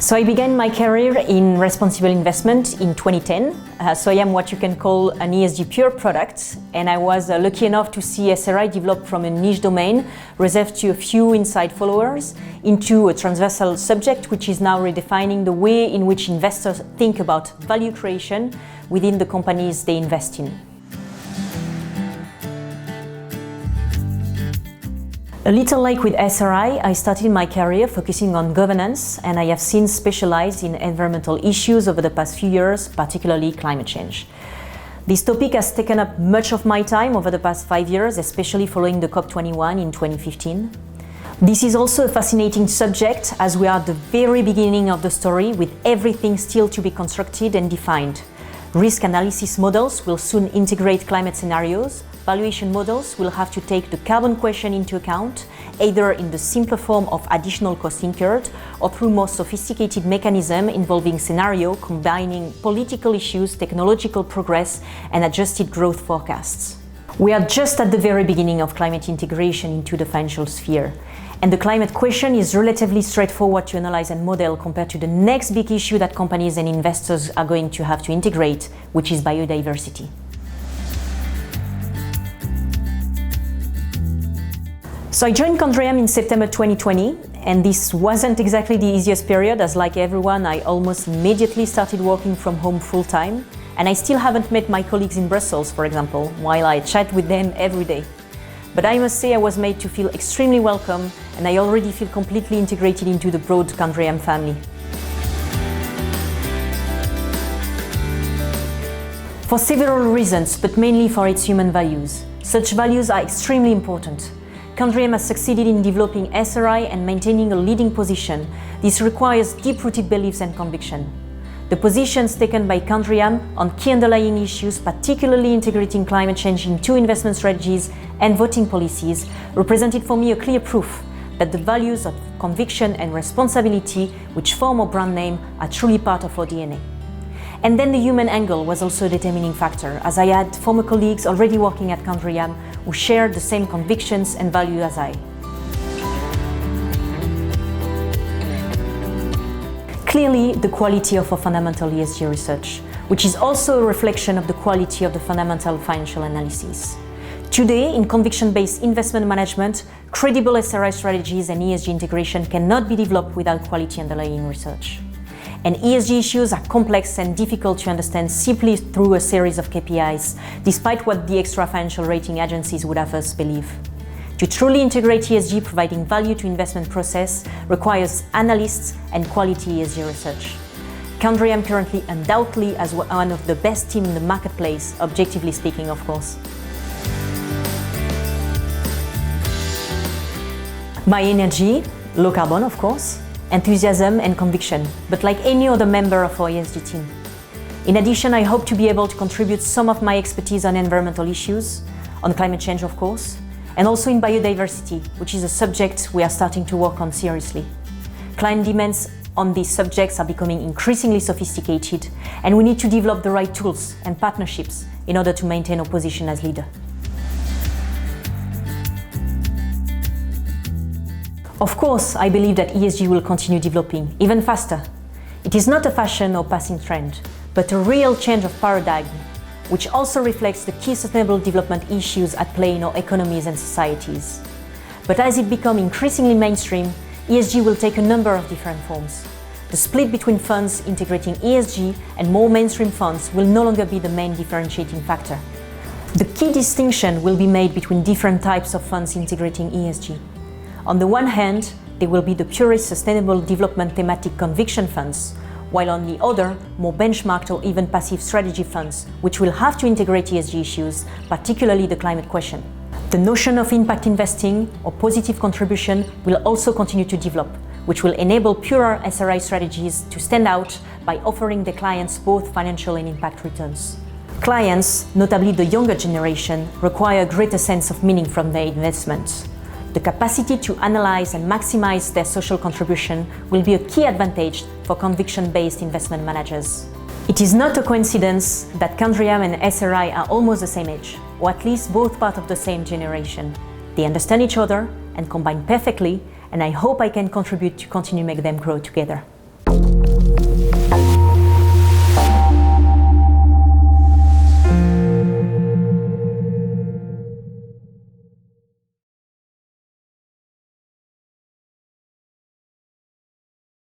So I began my career in responsible investment in 2010. So I am what you can call an ESG pure product, and I was lucky enough to see SRI develop from a niche domain reserved to a few inside followers into a transversal subject which is now redefining the way in which investors think about value creation within the companies they invest in. A little like with SRI, I started my career focusing on governance, and I have since specialized in environmental issues over the past few years, particularly climate change. This topic has taken up much of my time over the past 5 years, especially following the COP21 in 2015. This is also a fascinating subject as we are at the very beginning of the story, with everything still to be constructed and defined. Risk analysis models will soon integrate climate scenarios. Valuation models will have to take the carbon question into account, either in the simpler form of additional cost incurred or through more sophisticated mechanism involving scenario combining political issues, technological progress, and adjusted growth forecasts. We are just at the very beginning of climate integration into the financial sphere. And the climate question is relatively straightforward to analyze and model compared to the next big issue that companies and investors are going to have to integrate, which is biodiversity. So I joined Candriam in September 2020, and this wasn't exactly the easiest period, as like everyone, I almost immediately started working from home full-time, and I still haven't met my colleagues in Brussels, for example, while I chat with them every day. But I must say I was made to feel extremely welcome, and I already feel completely integrated into the broad Candriam family. For several reasons, but mainly for its human values. Such values are extremely important. Candriam has succeeded in developing SRI and maintaining a leading position. This requires deep-rooted beliefs and conviction. The positions taken by Candriam on key underlying issues, particularly integrating climate change into investment strategies and voting policies, represented for me a clear proof that the values of conviction and responsibility, which form our brand name, are truly part of our DNA. And then the human angle was also a determining factor, as I had former colleagues already working at Candriam who shared the same convictions and values as I. Clearly, the quality of our fundamental ESG research, which is also a reflection of the quality of the fundamental financial analysis. Today, in conviction-based investment management, credible SRI strategies and ESG integration cannot be developed without quality underlying research. And ESG issues are complex and difficult to understand simply through a series of KPIs, despite what the extra financial rating agencies would have us believe. To truly integrate ESG, providing value to investment process requires analysts and quality ESG research. Candriam currently undoubtedly has one of the best teams in the marketplace, objectively speaking, of course. My energy, low carbon, of course, enthusiasm and conviction, but like any other member of our ESG team. In addition, I hope to be able to contribute some of my expertise on environmental issues, on climate change of course, and also in biodiversity, which is a subject we are starting to work on seriously. Client demands on these subjects are becoming increasingly sophisticated, and we need to develop the right tools and partnerships in order to maintain our position as leader. Of course, I believe that ESG will continue developing, even faster. It is not a fashion or passing trend, but a real change of paradigm, which also reflects the key sustainable development issues at play in our economies and societies. But as it becomes increasingly mainstream, ESG will take a number of different forms. The split between funds integrating ESG and more mainstream funds will no longer be the main differentiating factor. The key distinction will be made between different types of funds integrating ESG. On the one hand, there will be the purely sustainable development thematic conviction funds, while on the other, more benchmarked or even passive strategy funds, which will have to integrate ESG issues, particularly the climate question. The notion of impact investing or positive contribution will also continue to develop, which will enable purer SRI strategies to stand out by offering their clients both financial and impact returns. Clients, notably the younger generation, require a greater sense of meaning from their investments. The capacity to analyze and maximize their social contribution will be a key advantage for conviction-based investment managers. It is not a coincidence that Candriam and SRI are almost the same age, or at least both part of the same generation. They understand each other and combine perfectly, and I hope I can contribute to continue make them grow together.